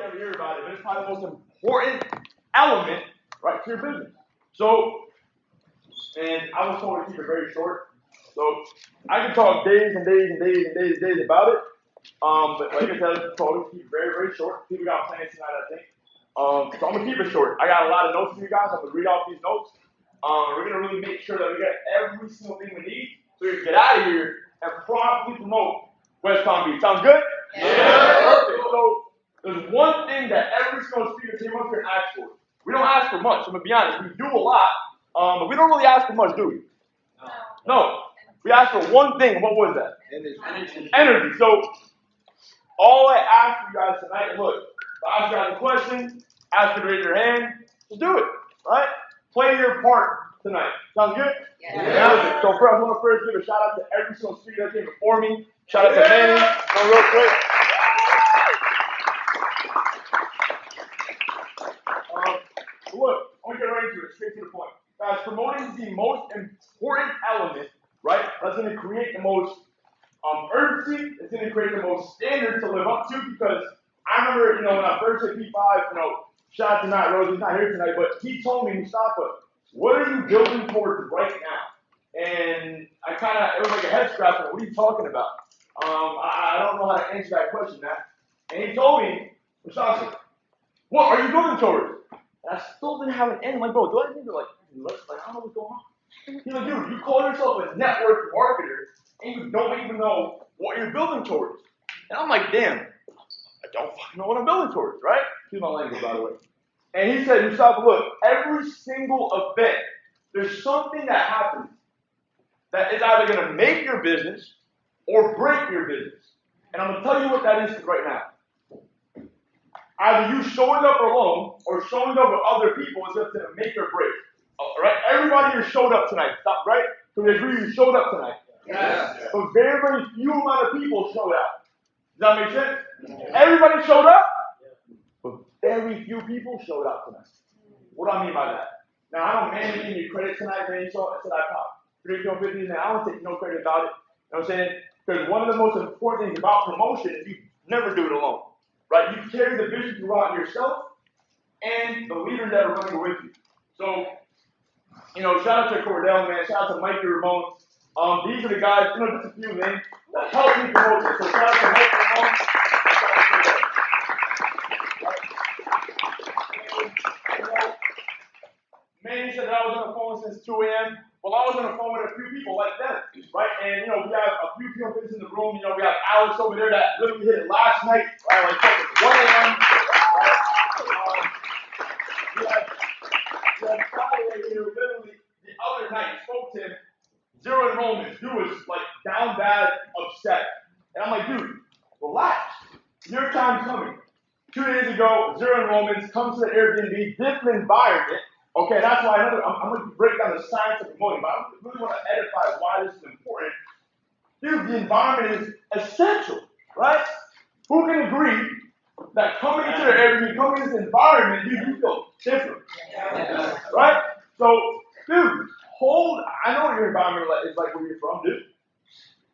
never hear about it, but it's probably the most important element, right, to your business. So, and I was told to keep it very short. So I can talk days and days and days and days and days about it. But like I said, I was told to keep it very, very short. People got plans tonight, I think. So I'm gonna keep it short. I got a lot of notes for you guys. I'm gonna read off these notes. We're gonna really make sure that we get every single thing we need so we can get out of here and properly promote West Palm Beach. Sounds good? Yeah. Perfect. So there's one thing that every single speaker came up here and asked for. We don't ask for much. I'm gonna be honest. We do a lot, but we don't really ask for much, do we? No. We asked for one thing. What was that? Energy. So all I ask for you guys tonight, look, if I ask you guys a question, ask you to raise your hand, just do it, right? Play your part tonight. Sounds good? Yeah. So first, I want to first give a shout out to every single speaker that came before me. Shout out to Man-nyy. Go real quick. Look, I want to get right into it, straight to the point. Guys, promoting is the most important element, right? That's going to create the most urgency. It's going to create the most standards to live up to, because I remember, when I first hit P5, shout out to Matt Rose, he's not here tonight, but he told me, Mustafa, what are you building towards right now? And it was like a head scratcher. What are you talking about? I don't know how to answer that question, Matt. And he told me, Mustafa, what are you building towards? And I still didn't have an end. I'm like, bro, do I need to I don't know what's going on. He's like, dude, you call yourself a network marketer, and you don't even know what you're building towards. And I'm like, damn, I don't fucking know what I'm building towards, right? Excuse my language, by the way. And he said, Mustafa, look, every single event, there's something that happens that is either going to make your business or break your business. And I'm going to tell you what that is right now. Either you showing up alone or showing up with other people is going to make or break. All right? Everybody here showed up tonight. Stop, right? So we agree you showed up tonight. Yes. But very, very few amount of people showed up. Does that make sense? Yes. Everybody showed up, but very few people showed up tonight. What do I mean by that? Now, I don't man give you credit tonight, man. You saw it, I said I popped 350, and I don't take no credit about it. You know what I'm saying? Because one of the most important things about promotion is you never do it alone. Right? You carry the vision throughout yourself and the leaders that are running with you. So, shout out to Cordell, man. Shout out to Mikey Ramon. These are the guys, just a few names that help me promote this. So shout out to Mikey Ramon. Man, said that I was on the phone since 2 a.m. Well, I was on the phone with a few people like them, right? And, we have a few people in the room. We have Alex over there that literally hit it last night, right? Like 1 a.m. We have Friday here, literally, the other night, spoke to him, 0 enrollments. Dude was, down bad, upset. And I'm like, dude, relax. Your time's coming. 2 days ago, 0 enrollments, comes to the Airbnb, different environment. Okay, that's why I'm going to break down the science of promoting, but I really want to edify why this is important. Dude, the environment is essential, right? Who can agree that coming into the Airbnb, coming into this environment, you feel different, right? So, dude, I know what your environment is like where you're from, dude.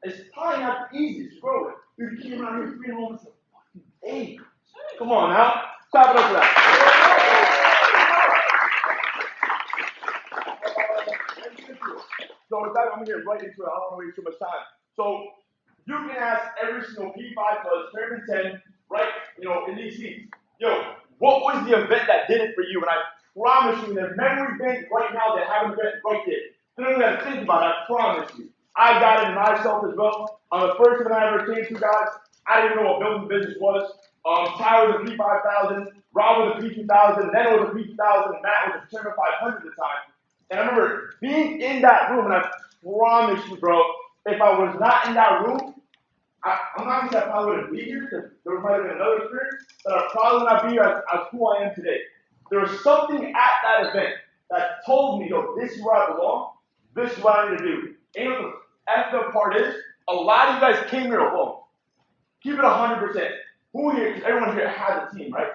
It's probably not the easiest to grow with. Dude, you came around here 3 moments a fucking day. Come on now, clap it up for that. So with that, I'm going to get right into it. I don't want to waste too much time. So you can ask every single P5 plus, 10, right, in these seats. Yo, what was the event that did it for you? And I promise you, in their memory bank right now, they have an event right there. You don't even have to think about it. I promise you. I got it myself as well. On the first event I ever came to, guys, I didn't know what building business was. Tyler was a P5000, Rob was a P2000, then it was a P2000, and Matt was a Chairman 500 at the time. And I remember being in that room, and I promise you, bro, if I was not in that room, I'm not going to say I probably wouldn't be here, because there might have been another experience, but I probably would not be here as who I am today. There was something at that event that told me, yo, this is where I belong, this is what I need to do. And what the effed up part is, a lot of you guys came here alone. Keep it 100%. Who here, because everyone here has a team, right?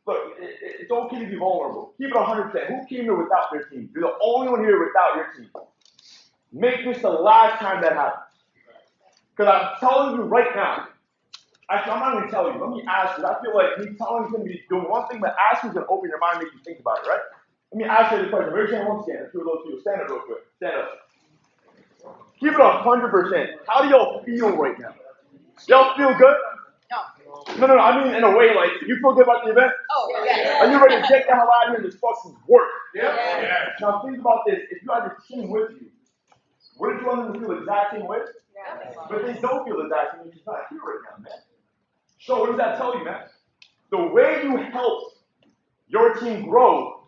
Look, it's okay to be vulnerable. Keep it 100%. Who came here without their team? You're the only one here without your team. Make this the last time that happens. Because I'm telling you right now, Actually, I'm not going to tell you. Let me ask you. I feel like me telling you is going to be doing one thing, but asking is going to open your mind and make you think about it, right? Let me ask you the question. Raise your hand once again. Two of those people. Stand up real quick. Stand up. Keep it 100%. How do y'all feel right now? Y'all feel good? No. No. I mean in a way like you feel good about the event. Oh, yeah. Are you ready to get the hell out of here and just fucking work? Yeah. Now think about this. If you had your team with you, wouldn't you want them to feel the exact same way? Yeah. But they don't feel the exact same way because it's not here right now, man. So what does that tell you, man? The way you help your team grow.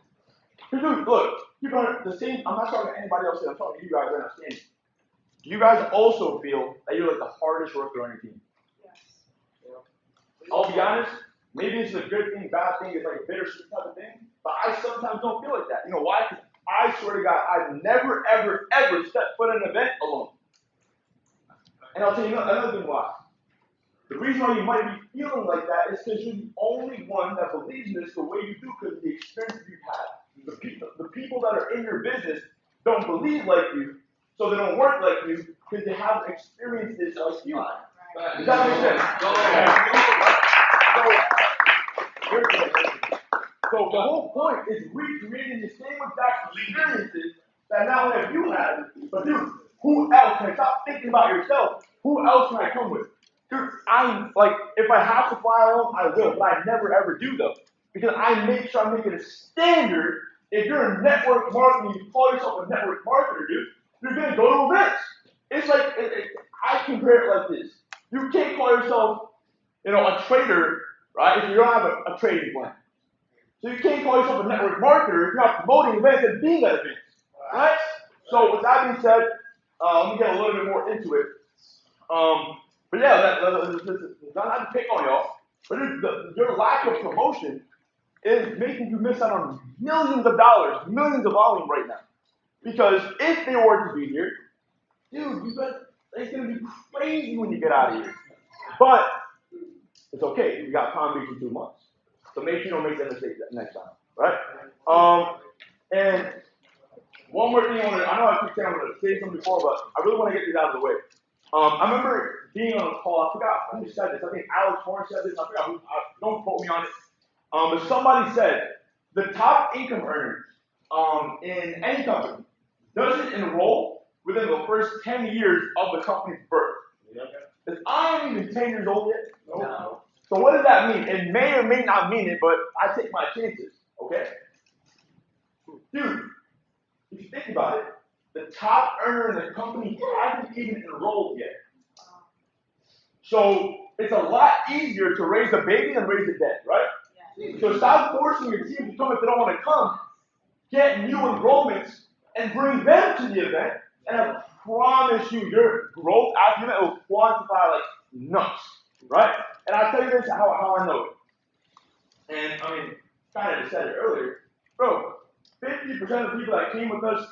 Because look, you got the same. I'm not talking to anybody else. I'm talking to you guys right now. Standing. Do you guys also feel that you're like the hardest worker on your team? I'll be honest, maybe it's a good thing, bad thing, it's like a bittersweet type of thing, but I sometimes don't feel like that. You know why? Because I swear to God, I've never, ever, ever stepped foot in an event alone. And I'll tell you another thing why. The reason why you might be feeling like that is because you're the only one that believes in this the way you do because of the experience you've had. The people that are in your business don't believe like you, so they don't work like you because they haven't experienced this like you. Does that make sense? So the whole point is recreating the same exact experiences that not only have you had, but dude, who else can I stop thinking about yourself? Who else can I come with? Dude, I'm like, if I have to fly alone, I will, but I never ever do though. Because I make sure I make it a standard. If you're a network marketing, you call yourself a network marketer, dude, you're gonna go to events. It's like, I compare it like this. You can't call yourself, a trader, right, if you don't have a trading plan. So you can't call yourself a network marketer if you're not promoting events and being at events, right? So with that being said, let me get a little bit more into it. But yeah, not to pick on y'all, but your lack of promotion is making you miss out on millions of dollars, millions of volume right now. Because if they were to be here, dude, it's going to be crazy when you get out of here. But it's okay. You got Palm Beach in 2 months. So make sure you don't make that mistake next time, right? And one more thing I know I keep saying I'm going to say something before, but I really want to get these out of the way. I remember being on a call. I forgot who said this. I think Alex Horn said this. I forgot who. Don't quote me on it. But somebody said the top income earners in any company doesn't enroll within the first 10 years of the company's birth. Because I ain't even 10 years old yet. No. So what does that mean? It may or may not mean it, but I take my chances. Okay? Dude, if you think about it, the top earner in the company hasn't even enrolled yet. So it's a lot easier to raise a baby than raise a dead, right? Yeah. So stop forcing your team to come if they don't want to come. Get new enrollments and bring them to the event. And I promise you, your growth after the event will quantify like nuts, right? And I'll tell you this how I know it. And I mean, kind of just said it earlier, bro. 50% of the people that came with us,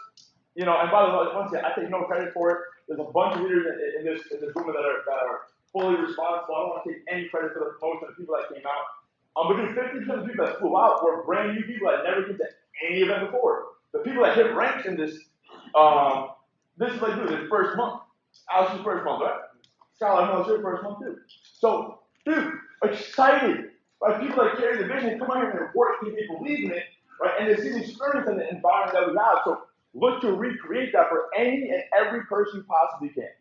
and by the way, once again, I take no credit for it. There's a bunch of leaders in this room that are fully responsible. I don't want to take any credit for the promotion of the people that came out. But there's 50% of the people that flew out were brand new people that never been to any event before. The people that hit ranks in this, this is like, dude, this first month. Alex's first month, right? Skylar, no, it's your first month too. So, dude, excited. Right? People that carry the vision come out here and they work because they believe in it, right? And they see the experience and the environment that we have. So look to recreate that for any and every person you possibly can.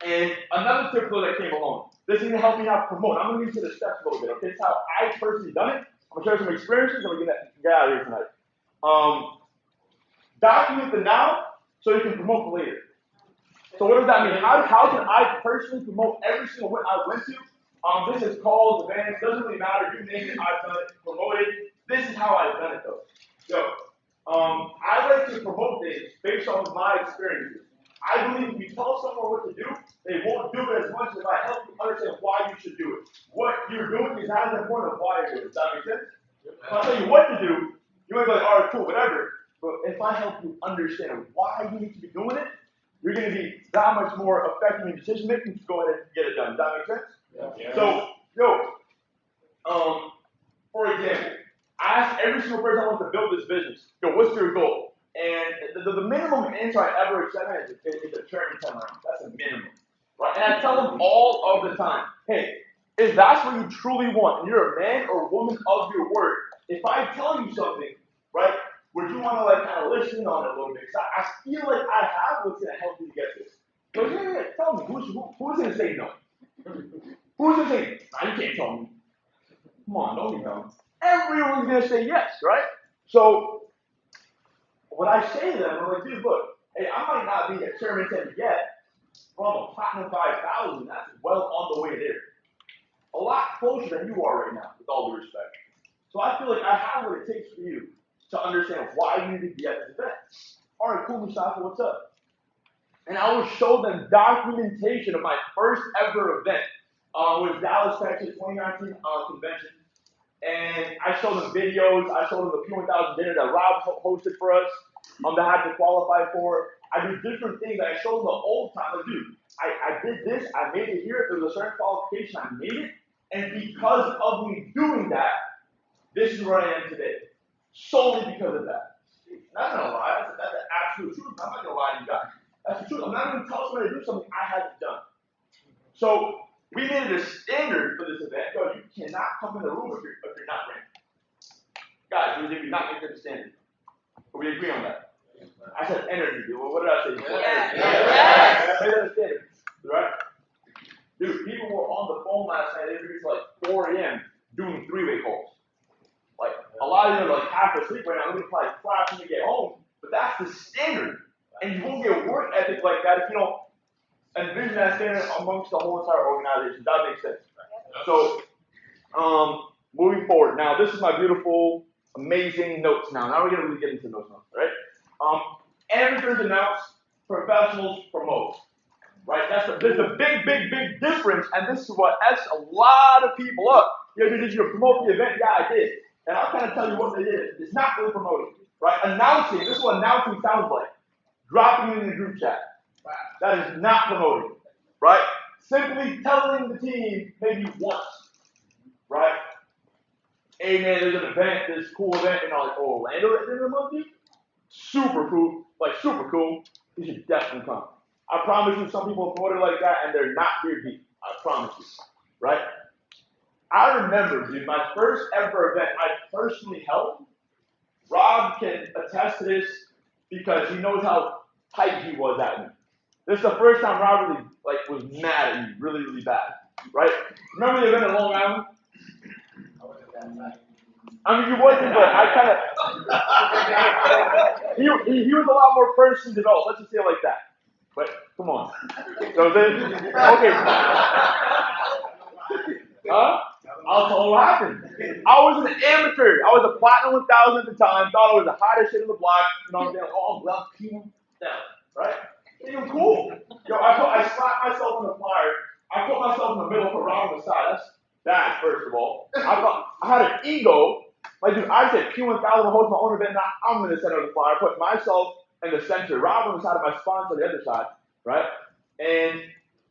And another tip though that came along. This is going to help me out promote. I'm going to get into the steps a little bit. Okay, this is how I personally done it. I'm going to share some experiences and we're going to get out of here tonight. Document the now so you can promote the later. So what does that mean? How can I personally promote every single one I went to? This is calls, events, doesn't really matter. You name it, I've done it, promoted. This is how I've done it though. I like to promote things based off of my experiences. I believe if you tell someone what to do, they won't do it as much as if I help you understand why you should do it. What you're doing is not as important as why you're doing it. Does that make sense? If I tell you what to do, you might be like, all right, cool, whatever. But if I help you understand why you need to be doing it, you're going to be that much more effective in decision making to go ahead and get it done. Does that make sense? Yeah. So, for example, I asked every single person I want to build this business, what's your goal? And the minimum answer I ever accept is a training turnaround. That's a minimum. Right? And I tell them all of the time, hey, if that's what you truly want, and you're a man or woman of your word, if I tell you something, right, would you want to like kind of listen on it a little bit? Because I feel like I have what's going to help you to get this. But yeah, tell me, who's going to say no? Who's going to say, nah, you can't tell me. Come on, don't be dumb. Everyone's going to say yes, right? So when I say to them, I'm like, dude, look, hey, I might not be a chairman 10 yet, but I'm a platinum 5,000. That's well on the way there. A lot closer than you are right now, with all due respect. So I feel like I have what it takes for you to understand why you need to be at this event. All right, cool, Mustafa, what's up? And I will show them documentation of my first ever event. It was Dallas, Texas, 2019 convention. And I showed them videos. I showed them the P1000 dinner that Rob hosted for us that I had to qualify for. I do different things. I showed them the old time. Like, dude, I did this. I made it here. There was a certain qualification. I made it. And because of me doing that, this is where I am today. Solely because of that. That's not a lie. That's the absolute truth. I'm not going to lie to you guys. That's the truth. I'm not going to tell somebody to do something I haven't done. So we made it a standard for this event. Yo, you cannot come in the room if you're not ranked. Guys, we did not make it a standard. But we agree on that. I said energy, dude. Well, what did I say before? Yes. I made that a standard. Right? Dude, people were on the phone last night. They were till like 4 a.m. doing three-way calls. Like, a lot of them are like half asleep right now. They're probably crashing to get home. But that's the standard. And you won't get work ethic like that if you don't envision that standard amongst the whole entire organization. That makes sense. So, moving forward. Now, this is my beautiful, amazing notes now. Now we're going to really get into those notes, right? Amateurs announce, professionals promote. Right? There's a big, big, big difference, and this is what F's a lot of people up. Yeah, did you promote the event? Yeah, I did. And I'll kind of tell you what they did. It's not really promoting. Right? Announcing, this is what announcing sounds like. Dropping it in the group chat. That is not promoting. Right? Simply telling the team maybe once. Right? Hey man, there's an event, this cool event in Orlando at the end of the month, dude. Super cool. Like super cool. You should definitely come. I promise you, some people promote it like that and they're not here deep. I promise you. Right? I remember, dude, my first ever event I personally held. Rob can attest to this because he knows how tight he was at me. This is the first time Rob really was mad at me, really, really bad. Right? Remember the event in Long Island? I mean, he wasn't, but I kind of. He was a lot more personally developed. Let's just say it like that. But come on. So then, okay. Huh? I'll tell you what happened. I was an amateur. I was a platinum 1000 at the time. Thought I was the hottest shit in the block. You know what I'm saying? Oh, well, people down, right? It was cool. Yo, I slapped myself in the flyer. I put myself in the middle for Rob on the side. That's bad, first of all. I had an ego. Like, dude, I said Q1000 to host my own event. Now I'm in the center of the flyer. I put myself in the center. Rob on the side of my sponsor on the other side, right? And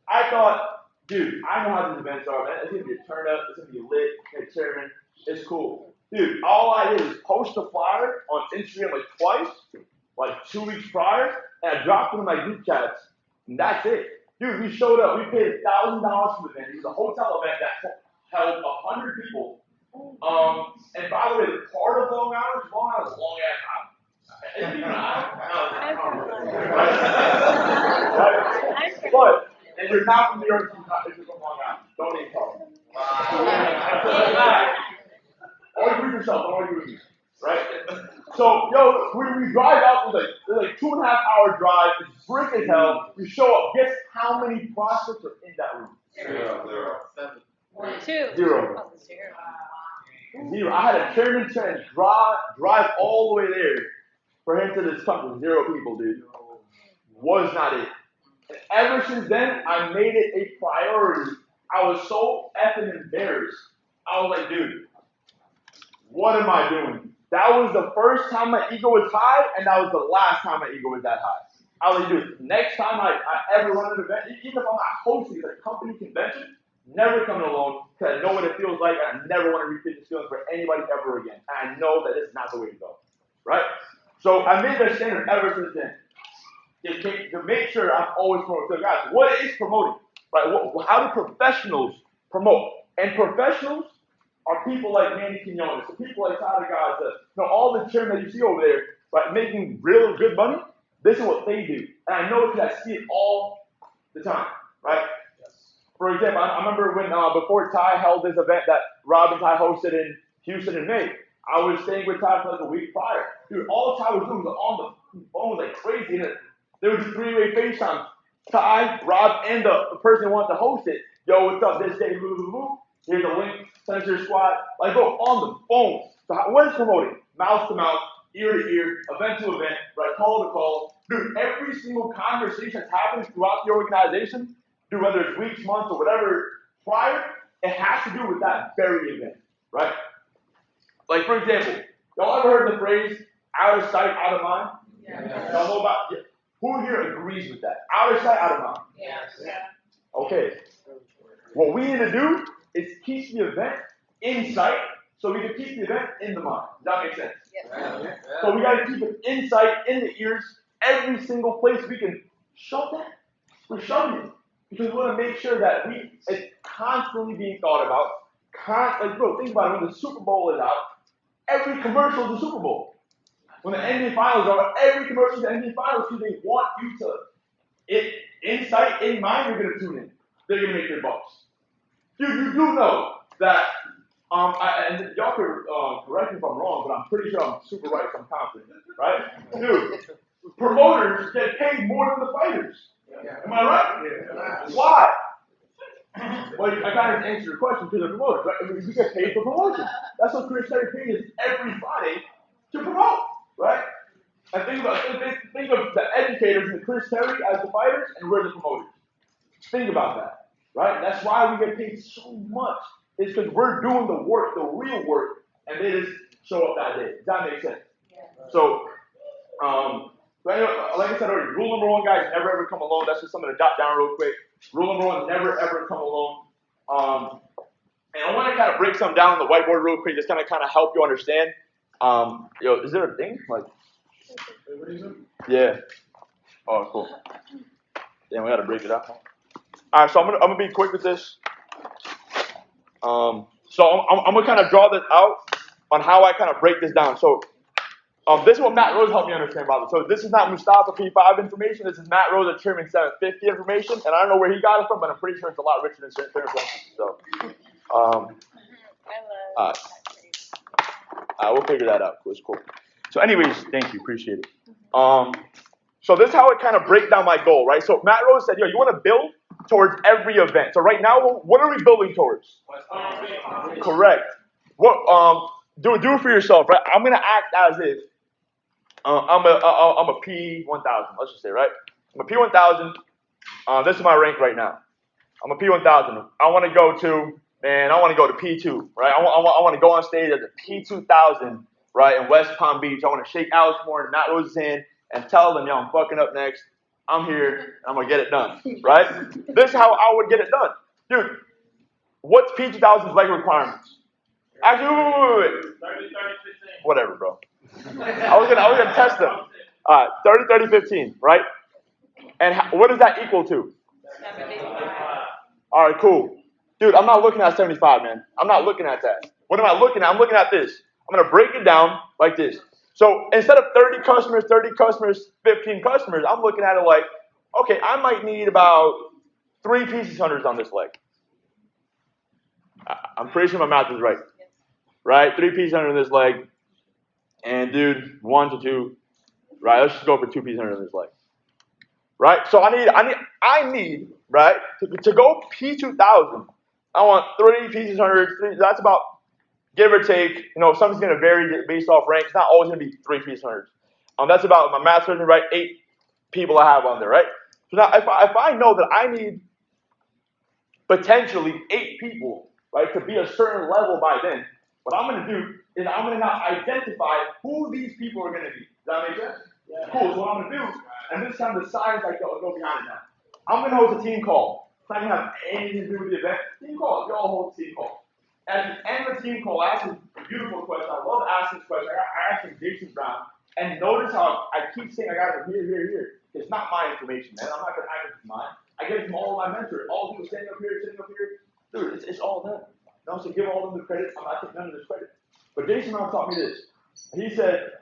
I thought, dude, I know how these events are, man. It's going to be a turn up. It's going to be lit. Hey, chairman, it's cool. Dude, all I did was post the flyer on Instagram twice, 2 weeks prior, and I dropped it in my group chats, and that's it. Dude, we showed up. We paid $1,000 for the event. It was a hotel event that held 100 people. And by the way, the part of Long Island is a long ass island. Isn't even an island? Right? But, and you're not from New York, you're from Long Island. Don't even talk. Argue with yourself, don't argue with me. Right? So, yo, we drive out, it's like 2.5 hour drive, it's brick as hell. We show up, guess how many prospects are in that room? Zero. 0. Zero. I had a chairman drive all the way there for him to this company. 0 people, dude. Was not it. And ever since then, I made it a priority. I was so effing embarrassed. I was like, dude, what am I doing? That was the first time my ego was high, and that was the last time my ego was that high. I was like, dude, next time I ever run an event, even if I'm not hosting a company convention, never coming alone, because I know what it feels like, and I never want to repeat this feeling for anybody ever again. And I know that it's not the way to go. Right? So I made that standard ever since then. To make sure I'm always promoting. So guys, what is promoting? right? How do professionals promote? And professionals are people like Man-nyy, so people like Tyler Gaza, all the chairmen that you see over there, right, making real good money. This is what they do, and I know because I see it all the time, right? For example, I remember when before Ty held his event that Rob and Ty hosted in Houston in May, I was staying with Ty for like a week prior. Dude, all Ty was doing was on the phone like crazy. And there was a three-way FaceTime. Ty, Rob, and the person who wanted to host it. Yo, what's up? This day, blah, blah, blah. Here's a link. Send it to your squad. Like, bro, on the phone. So what is promoting? Mouth to mouth, ear to ear, event to event, right? Call to call. Dude, every single conversation that's happening throughout the organization, dude, whether it's weeks, months, or whatever prior, it has to do with that very event, right? Like, for example, y'all ever heard the phrase, out of sight, out of mind? Yeah. Y'all know about, who here agrees with that? Out of sight, out of mind? Yes. Yeah. Okay. What we need to do is keep the event in sight so we can keep the event in the mind. Does that make sense? Yes. Yeah. So we got to keep it in sight, in the ears, every single place we can shove that. We're shoving it. Because we want to make sure that it's constantly being thought about. Like, bro, think about it. When the Super Bowl is out, every commercial is the Super Bowl. When the NBA Finals are out, every commercial is the NBA Finals because they want you to, in sight, in mind, you're going to tune in. They're going to make their bucks. Dude, you do know that, and y'all can correct me if I'm wrong, but I'm pretty sure I'm super right, so I'm confident, right? Dude, promoters get paid more than the fighters. Am I right? Yeah. Why? Well, I kind of answered your question because they're promoters, right? I mean, we get paid for promotion. That's what Chris Terry pays us every Friday to promote, right? And think of the educators and the Chris Terry as the fighters, and we're the promoters. Think about that, right? That's why we get paid so much. It's because we're doing the work, the real work, and they just show up that day. Does that make sense? Yeah. So, anyway, like I said already, rule number one, guys, never ever come alone. That's just something to jot down real quick. Rule number one, never ever come alone. And I want to kind of break some down on the whiteboard real quick, just kind of help you understand. Is there a thing? Like, yeah. Oh, cool. Damn, we got to break it up. All right, so I'm gonna be quick with this. So I'm gonna kind of draw this out on how I kind of break this down. So this is what Matt Rose helped me understand about it. So this is not Mustafa P5 information. This is Matt Rose at Chairman 750 information, and I don't know where he got it from, but I'm pretty sure it's a lot richer than certain information. So, we'll figure that out. It's cool. So, anyways, thank you, appreciate it. So this is how it kind of break down my goal, right? So Matt Rose said, yo, you want to build towards every event. So right now, what are we building towards? Correct. What do it for yourself, right? I'm gonna act as if I'm a P1000. Let's just say, right? I'm a P1000. This is my rank right now. I'm a P1000. I want to go to P2, right? I want to go on stage as a P2000, right, in West Palm Beach. I want to shake Alex Moore and Matt Rose's hand and tell them, yo, I'm fucking up next. I'm here, and I'm going to get it done, right? This is how I would get it done. Dude, what's P2000's leg requirements? Actually, wait. 30, 15. Whatever, bro. I was gonna test them. 30, 30, 15, right? And what does that equal to? 75. All right, cool. Dude, I'm not looking at 75, man. I'm not looking at that. What am I looking at? I'm looking at this. I'm going to break it down like this. So instead of 30 customers, 15 customers, I'm looking at it like, okay, I might need about 3 pieces hunters on this leg. I'm pretty sure my math is right. Right? 3 pieces hunters on this leg. And dude, 1 to 2. Right? Let's just go for 2 pieces hunters on this leg. Right? So I need, right, to go P2000, I want 3 pieces hunters. That's about, give or take, something's going to vary based off rank. It's not always going to be 3 pieces hunters. That's about, my math says, right, 8 people I have on there, right? So now, if I know that I need potentially 8 people, right, to be a certain level by then, what I'm going to do is I'm going to now identify who these people are going to be. Does that make sense? Yeah. Cool. So what I'm going to do, and this time the science I go behind it now. I'm going to host a team call. It's not going to have anything to do with the event. Team call. You all hold a team call. At the end of the team call, I ask a beautiful question. I love asking this question. I asked him Jason Brown. And notice how I keep saying I got it from here. It's not my information, man. I'm not going to act like it's mine. I get it from all of my mentors, all the people standing up here. Dude, it's all them. And also give all of them the credit. I'm not taking none of this credit. But Jason Brown taught me this. He said,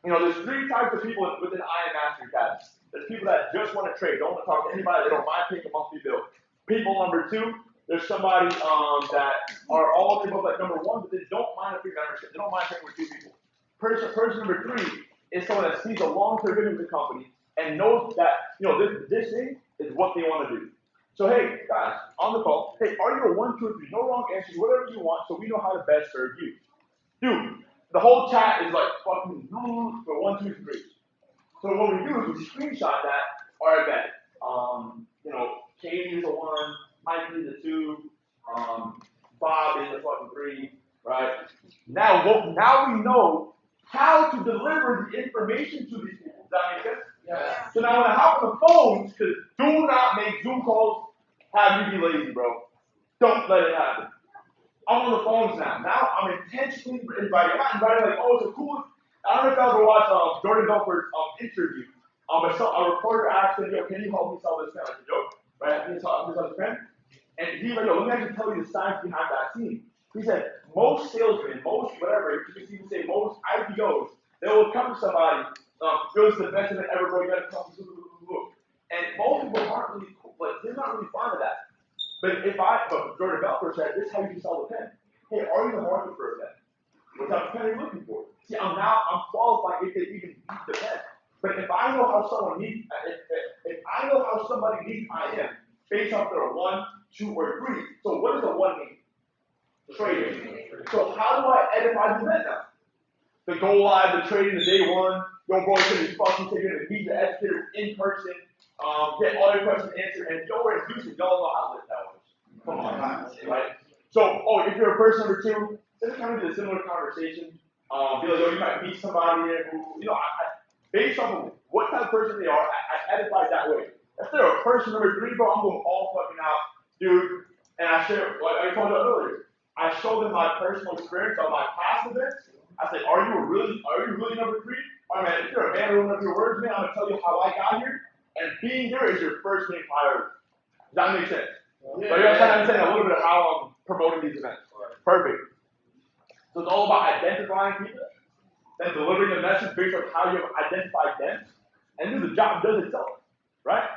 there's 3 types of people within I Am Mastery Academy. There's people that just want to trade, don't want to talk to anybody, they don't mind paying a monthly bill. People number 2, there's somebody that are all of the above, like number 1, but they don't mind a free membership. They don't mind paying with 2 people. Person number 3 is someone that sees a long-term vision of the company and knows that this thing is what they want to do. So hey, guys, on the call, hey, are you a 1, 2, 3? No wrong answers, whatever you want, so we know how to best serve you. Dude, the whole chat is like fucking for 1, 2, 3. So what we do is we screenshot that our event. Katie is a 1, Mike is a 2, Bob is a fucking 3, right? Now we know how to deliver the information to these people. Does that make sense? Yeah. So now when I hop on the phones, because do not make Zoom calls have you be lazy, bro. Don't let it happen. I'm on the phones now. Now I'm intentionally inviting. I'm not inviting like, oh, it's a cool. I don't know if you ever watched Jordan Belfort's interview. A reporter asked him, yo, can you help me sell this pen? Like a joke, right? Can you sell this pen? And he's like, yo, let me actually tell you the science behind that scene. He said, most salesmen, most whatever, you can even say most IPOs, they will come to somebody, it was the best event ever, bro, you gotta come, and most people aren't really cool, like, they're not really fond of that. But Jordan Belfort said, this is how you can sell the pen. Hey, are you in the market for a pen? What type of pen are you looking for? See, I'm qualified if they even need the pen. But if I know how someone needs, if I know how somebody needs IM, based off their 1, 2, or 3. So what does a 1 mean? Trading. So how do I edify the event now? The go live, the trading, the day 1, don't go into these fucking things, you're gonna meet the educator in person, get all your questions answered, and don't reduce it, y'all know how lit that was. Come on, right? So, if you're a person number 2, this is kind of a similar conversation. Be like, you might meet somebody who, based off of what type of person they are, I edify that way. If they're a person number 3, bro, I'm going all fucking out, dude. And I share, like I told you earlier, I show them my personal experience on my past events. I say, are you really number 3? All right, man, if you're a man of one of your words, man, I'm gonna tell you how I got here. And being there is your first main priority. Does that make sense? Yeah. So you're understanding a little bit of how I'm promoting these events. Perfect. So it's all about identifying people, then delivering the message based on how you have identified them, and then the job does itself, right?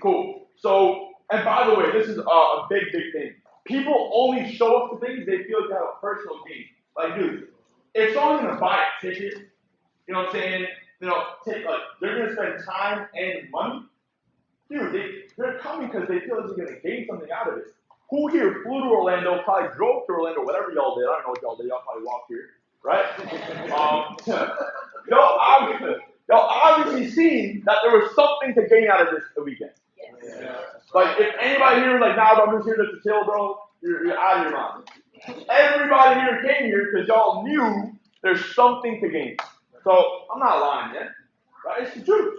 Cool. So, and by the way, this is a big thing. People only show up to things they feel like they have a personal gain. Like, dude, if someone's gonna buy a ticket, you know what I'm saying? They're gonna spend time and money. Dude, they're coming because they feel like they're gonna gain something out of it. Who here flew to Orlando, probably drove to Orlando, whatever y'all did. I don't know what y'all did. Y'all probably walked here, right? Y'all obviously seen that there was something to gain out of this weekend. Yeah. Like, if anybody here was like, nah, bro, I'm just here to chill, bro, you're out of your mind. Everybody here came here because y'all knew there's something to gain. So, I'm not lying, man. Right? It's the truth.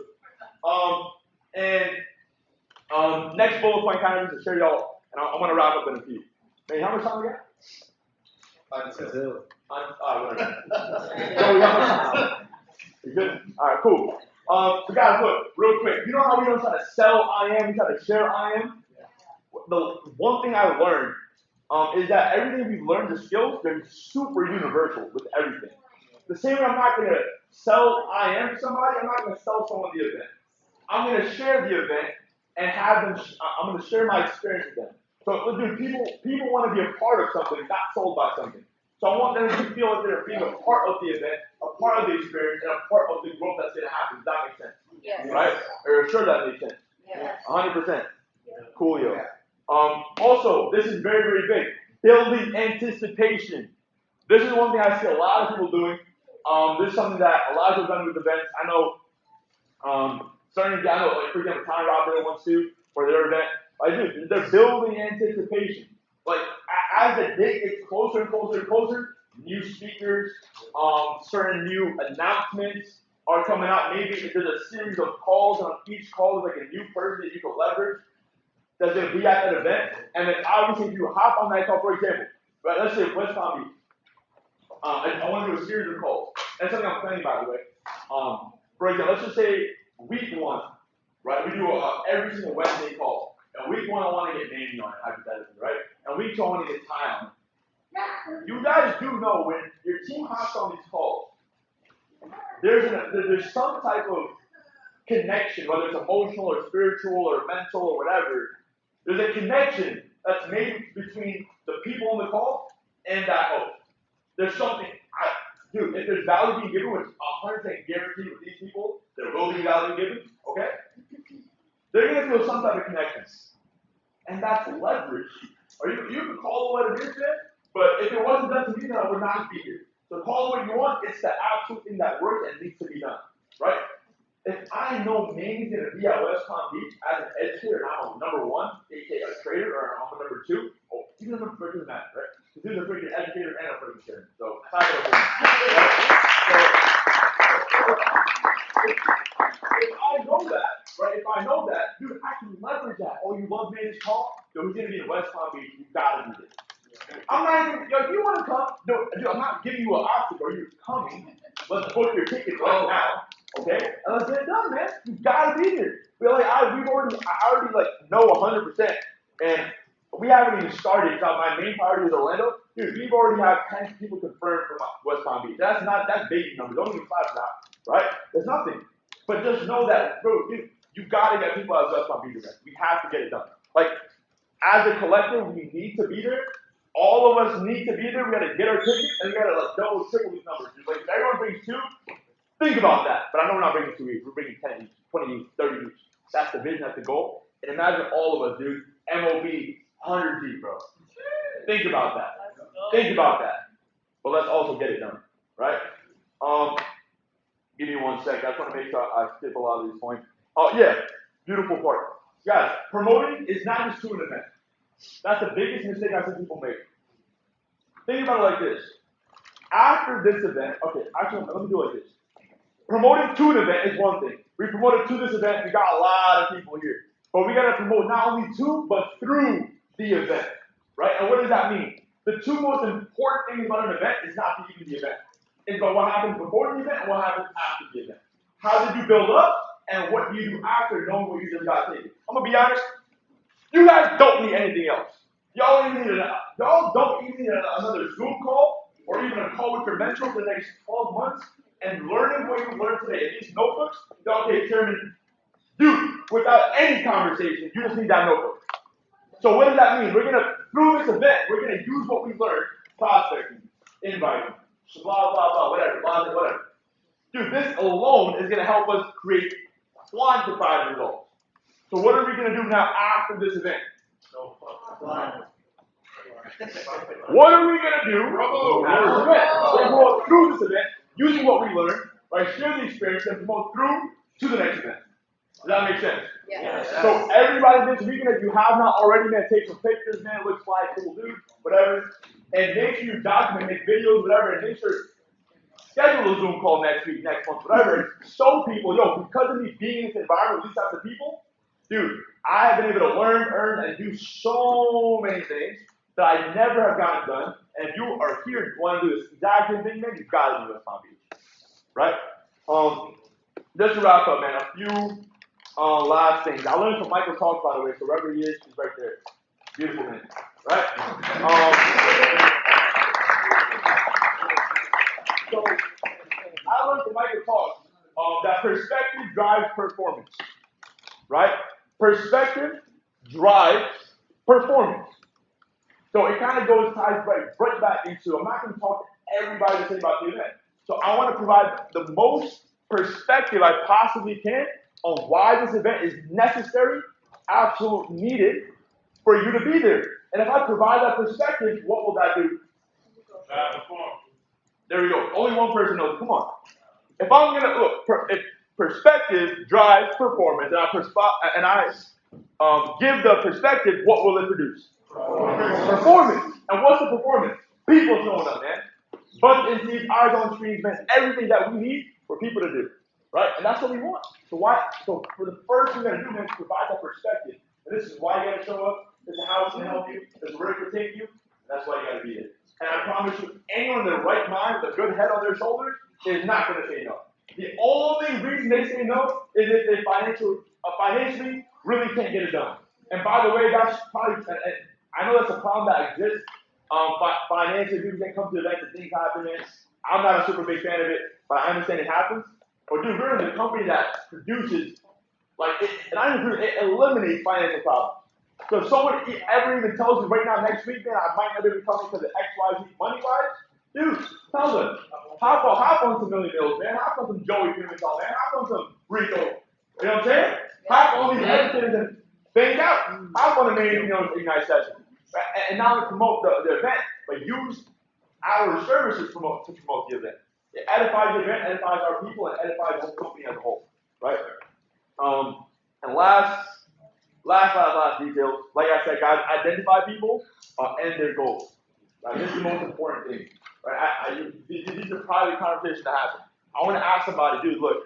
Next bullet point kind of is to share y'all, and I'm going to wrap up in a few. Man, how much time we got? Until. Whatever. So we got much time. You good? All right, cool. So guys, look, real quick. You know how we don't try to sell IM, we try to share IM? The one thing I learned is that everything we've learned, the skills, they're super universal with everything. The same way I'm not going to sell IM to somebody, I'm not going to sell someone the event. I'm going to share the event and have them, I'm going to share my experience with them. So, dude, people want to be a part of something, not sold by something. So I want them to feel like they're being a part of the event, a part of the experience, and a part of the growth that's going to happen. Does that make sense? Yes. Right? Or sure that makes sense? Yes. 100%. Yes. Coolio. Also, this is very big. Building anticipation. This is one thing I see a lot of people doing. This is something that a lot of people have done with events. I know, like, for example, Time Rob did it once too, for their event. Like, dude, they're building anticipation. Like, as the date gets closer and closer, new speakers, certain new announcements are coming out. Maybe if there's a series of calls, and on each call is like a new person that you can leverage that's going to be at that event. And then obviously, if you hop on that call, for example, right? Let's say West Palm Beach. I want to do a series of calls. That's something I'm planning, by the way. For example, let's just say week 1. right? We do every single Wednesday call. And week 1, I want to get Man-nyy on it, hypothetically, right? And week 2, I want to get Ty on it. You guys do know when your team hops on these calls, there's some type of connection, whether it's emotional or spiritual or mental or whatever. There's a connection that's made between the people on the call and that host. There's something, dude, if there's value being given, which 100% guaranteed with these people, there will be value given, okay? They're going to feel some type of connection. And that's leverage. Or you can call it what it is, man, but if it wasn't done to me, then I would not be here. So call it what you want, it's the absolute thing that works and needs to be done, right? If I know Manny's going to be at West Palm Beach as an educator and I'm a number 1, aka a trader, or I'm a number 2, even a number 3 doesn't matter, right? Because he's a freaking educator and a freaking trader. So, if I know that, right? If I know that, dude, I can leverage that. Oh, you love Manny's call? Yo, he's going to be in West Palm Beach. You got to do this. I'm not even, yo, if you want to come, no, dude, I'm not giving you an obstacle. Are you coming? Let's book your ticket right now. Okay? And let's get it done, man. You gotta be here. I already like know 100%. And we haven't even started. So my main priority is Orlando. Dude, we've already had 10 people confirmed from West Palm Beach. That's baby numbers. Don't even clap for that. Right? There's nothing. But just know that, bro, dude, you gotta get people out of West Palm Beach event. We have to get it done. Like, as a collective, we need to be there. All of us need to be there. We gotta get our tickets and we gotta like double, triple these numbers. Dude. Like, if everyone brings 2, think about that. But I know we're not bringing 2 each. We're bringing 10 each, 20 each, 30 each. That's the vision, that's the goal. And imagine all of us, dude. MOB, 100 deep, bro. Think about that. Think about that. But let's also get it done, right? Give me 1 sec. I just want to make sure I skip a lot of these points. Oh, yeah. Beautiful part. Guys, promoting is not just to an event. That's the biggest mistake I see people make. Think about it like this. After this event, okay, actually, let me do it like this. Promoting to an event is one thing. We promoted to this event, we got a lot of people here. But we gotta promote not only to, but through the event. Right? And what does that mean? The 2 most important things about an event is not even the event. It's about what happens before the event and what happens after the event. How did you build up and what do you do after knowing what you just got taken? I'm gonna be honest, you guys don't need anything else. Y'all don't even need another Zoom call or even a call with your mentor for the next 12 months. And learning what you learned today in these notebooks, okay, Chairman, dude, without any conversation, you just need that notebook. So what does that mean? Through this event, we're gonna use what we learned, prospecting, inviting, blah, blah, blah, whatever, blah, whatever. Dude, this alone is gonna help us create quantified results. So what are we gonna do now after this event? What are we gonna do after this event? We're gonna go through this event, using what we learned, right? Share the experience and promote through to the next event. Does that make sense? Yes. So everybody this weekend, if you have not already, man, take some pictures, man. Looks like cool, dude, whatever. And make sure you document, make videos, whatever, and make sure schedule a Zoom call next week, next month, whatever. And show people, yo, because of me being in this environment with these types of people, dude, I have been able to learn, earn, and do so many things that I never have gotten done. And if you are here and want to do this exact same thing, man, you've got to do West Palm Beach. Right? Just to wrap up, man, a few last things. I learned from Michael Talk, by the way, so wherever he is, he's right there. Beautiful man. Right? So, I learned from Michael Talk that perspective drives performance. Right? Perspective drives performance. So it kind of ties right back into, I'm not going to talk to everybody to say about the event. So I want to provide the most perspective I possibly can on why this event is necessary, absolutely needed for you to be there. And if I provide that perspective, what will that do? There we go. Only one person knows. Come on. If I'm going to, look, if perspective drives performance, and I give the perspective, what will it produce? Performance. And what's the performance? People showing up, man. Butts in seats, eyes on screens, man. Everything that we need for people to do. Right? And that's what we want. So for the first thing we're going to do, man, is provide that perspective. And this is why you got to show up. This is how it's going to help you. This is where it can take you. And that's why you got to be there. And I promise you, anyone in their right mind with a good head on their shoulders is not going to say no. The only reason they say no is if they financially really can't get it done. And by the way, that's probably, I know that's a problem that exists. Financially, people can't come to events and things happen. And I'm not a super big fan of it, but I understand it happens. But dude, we're in the company that produces, and I agree, it eliminates financial problems. So if someone ever even tells you right now, next week, man, I might not be coming because of X, Y, Z money-wise, dude, tell them. Hop on some Million Mills, man. Hop on some Joey Pimentel, man. Hop on some Rico. You know what I'm saying? Hop on these educators and think out. Hop on the main, Ignite session. And not only promote the event, but use our services to promote the event. It edifies the event, edifies our people, and edifies the whole company as a whole. Right? And last details. Like I said, guys, identify people and their goals. Right? This is the most important thing. Right? These are private conversations that happen. I want to ask somebody, dude, look,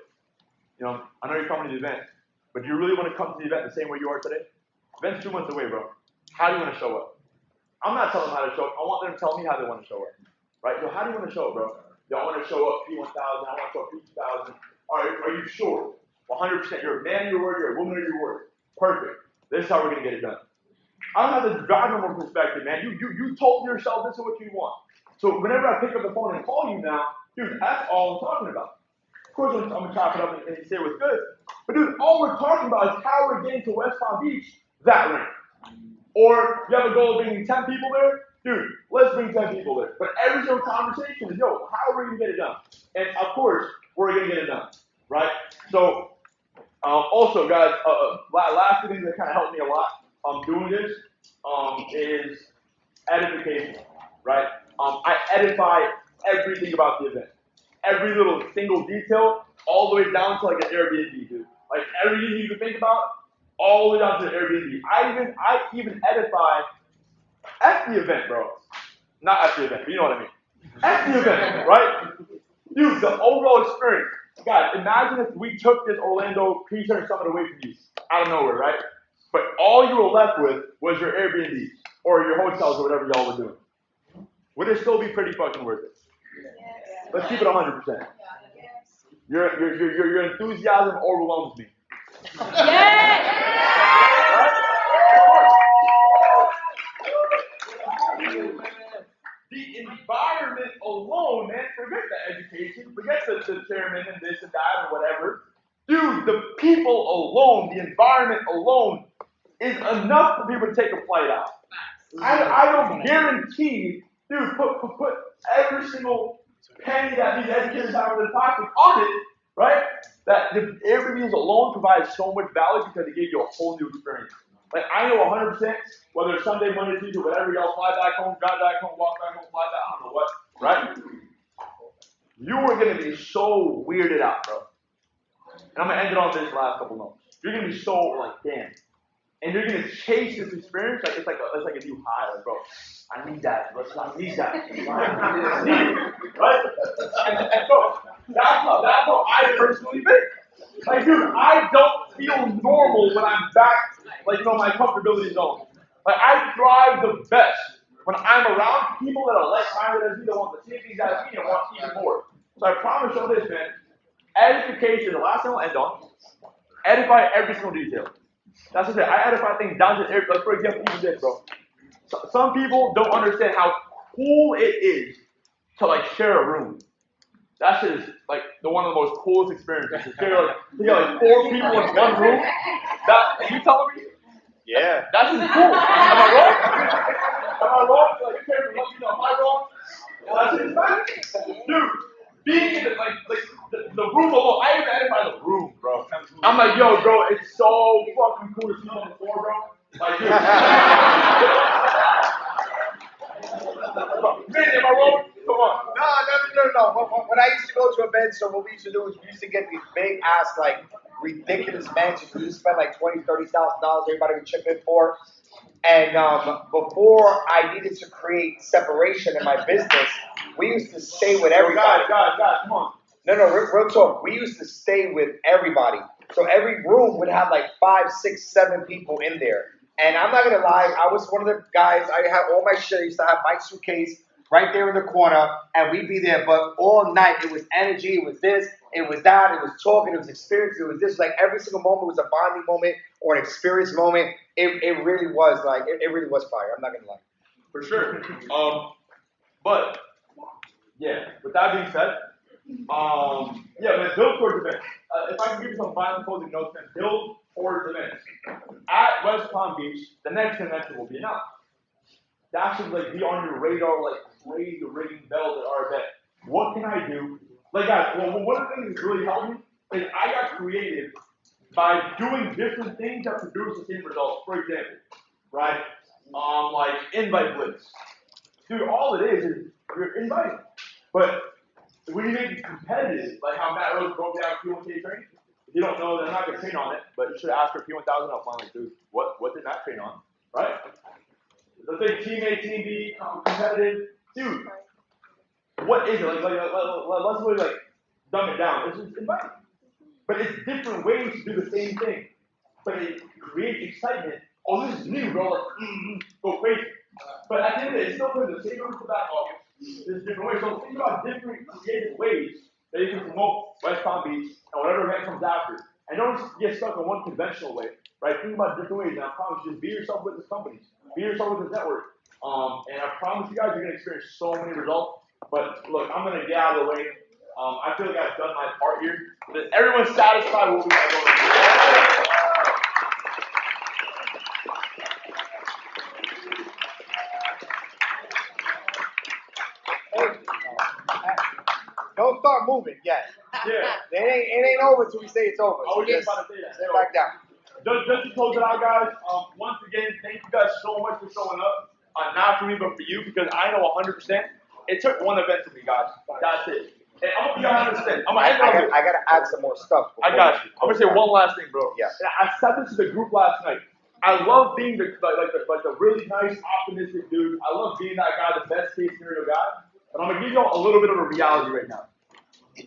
I know you're coming to the event, but do you really want to come to the event the same way you are today? The event's 2 months away, bro. How do you want to show up? I'm not telling them how to show up. I want them to tell me how they want to show up. Right? So how do you want to show up, bro? Y'all want to show up P1000, I want to show up P2000. Are you sure? 100%. You're a man of your word, you're a woman of your word. Perfect. This is how we're going to get it done. I don't have to drive no more perspective, man. You told yourself this is what you want. So whenever I pick up the phone and call you now, dude, that's all I'm talking about. Of course, I'm going to chop it up and say what's good. But dude, all we're talking about is how we're getting to West Palm Beach that way. Or you have a goal of bringing 10 people there? Dude, let's bring 10 people there. But every single conversation is, how are we going to get it done? And of course, we're going to get it done. Right? So, also, guys, last thing that kind of helped me a lot doing this is edification. Right? I edify everything about the event. Every little single detail, all the way down to like an Airbnb, dude. Like everything you can think about, all the way down to the Airbnb. I even edify at the event, bro. Not at the event, but you know what I mean. At the event, right? Dude, the overall experience. Guys, imagine if we took this Orlando Pre-Center Summit away from you out of nowhere, right? But all you were left with was your Airbnbs or your hotels or whatever y'all were doing. Would it still be pretty fucking worth it? Yes. Let's keep it 100%. Your enthusiasm overwhelms me. Yes. The environment alone, man, forget the education, forget the chairman and this and that or whatever. Dude, the people alone, the environment alone is enough for people to take a flight out. I don't guarantee, dude, put every single penny that these educators have in their pocket on it, right? That the Airbnbs alone provides so much value because it gave you a whole new experience. Like, I know 100%, whether it's Sunday, Monday, Tuesday, whatever, y'all fly back home, drive back home, walk back home, fly back, I don't know what, right? You are going to be so weirded out, bro. And I'm going to end it on this last couple notes. You're going to be so, like, damn. And you're going to chase this experience like it's like a new high, like, bro. I need that. I need that. I need it. Right? And so, that's how I personally think. Like, dude, I don't feel normal when I'm back, like, my comfortability zone. Like, I thrive the best when I'm around people that are like-minded as me, that want the same things as me and want even more. So I promise you this, man. Edification, the last thing I'll end on, edify every single detail. That's what I say. I edify things down to every, like, for example, even this, bro. So, some people don't understand how cool it is to, like, share a room. That shit is, like, one of the most coolest experiences. To share, like, you got, like, 4 people in one room. That, you telling me? Yeah. That shit is cool. Am I wrong? Am I wrong? Like, am I wrong? That shit is nice. Dude, being in the room alone, I even edify the room, bro. I'm like, yo, bro, it's so fucking cool to see you on the floor, bro. Like, dude. Man, am I wrong? Come on. No. When I used to go to events, so what we used to do is we used to get these big ass, like, ridiculous mansions. We used to spend like $20,000-$30,000 everybody would chip in for. And before I needed to create separation in my business, we used to stay with everybody. Guys, come on. No, real talk. We used to stay with everybody. So every room would have like 5, 6, 7 people in there. And I'm not going to lie, I was one of the guys, I had all my shit. I used to have my suitcase right there in the corner, and we'd be there. But all night, it was energy, it was this, it was that, it was talking, it was experience, it was this. Like every single moment was a bonding moment or an experience moment. It really was like it really was fire. I'm not gonna lie. For sure. But yeah. With that being said, yeah, man, build towards events. If I can give you some final closing notes, then build towards events. At West Palm Beach, the next convention will be announced. That should like be on your radar, like raise the ringing bells at our event. What can I do? Like guys, well, one of the things that's really helped me is I got creative by doing different things that produce the same results. For example, right? Like invite blitz. Dude, all it is you're inviting. But when you make it competitive, like how Matt Rose broke down P1K training, if you don't know, then I'm not gonna train on it, but you should ask for P1000. I'll find like, dude, what did Matt train on? Right? Let's say team A, team B, competitive. Dude, what is it? Let's really like dumb it down. It's just inviting. But it's different ways to do the same thing. But it creates excitement. Oh, this is new, bro. Like, go crazy. But at the end of the day, it's still putting the same group of back off. There's different ways. So think about different creative ways that you can promote West Palm Beach and whatever event comes after. And don't just get stuck in one conventional way, right? Think about different ways. And I promise you, just be yourself with this companies. Be yourself with this network. And I promise you guys, you're going to experience so many results. But look, I'm going to get out of the way. I feel like I've done my part here. Everyone's satisfied with what we got going on. Don't start moving yet. Yeah. It ain't over till we say it's over. I was So just about to say that. sit back down. Just to close it out, guys, once again, thank you guys so much for showing up. Not for me, but for you, because I know 100%. It took one event for me, guys. That's it. And I'm going to be 100%. I gotta add some more stuff. I got you. I'm going to say one last thing, bro. Yeah. I said this to the group last night. I love being the really nice, optimistic dude. I love being that guy, the best case scenario guy. But I'm going to give you a little bit of a reality right now.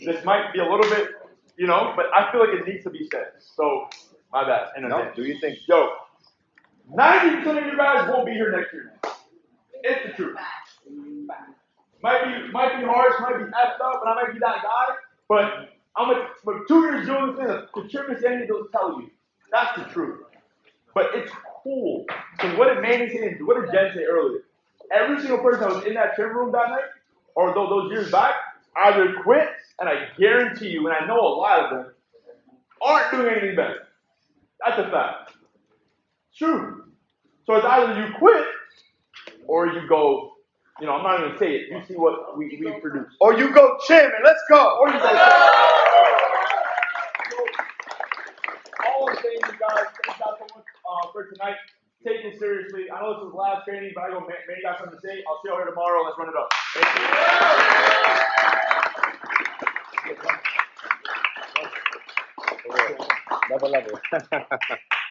This might be a little bit, but I feel like it needs to be said. So, my bad. No, do you think? Yo, 90% of you guys won't be here next year. It's the truth. Might be harsh, might be effed up, and I might be that guy. But but 2 years doing this thing, the trimmest enemy will tell you. That's the truth. But it's cool. So what did Man-nyy say and what did Jen say earlier? Every single person that was in that trim room that night, or those years back, either quit, and I guarantee you, and I know a lot of them, aren't doing anything better. That's a fact. It's true. So it's either you quit, or you go, I'm not even going to say it. You see what we produce. Or you go gym and let's go. Or you go all I'm saying, you guys, thank you so much for tonight. Take it seriously. I know this is the last training, but I go, man, you got something to say. I'll see you all here tomorrow. Let's run it up. Thank you. Level.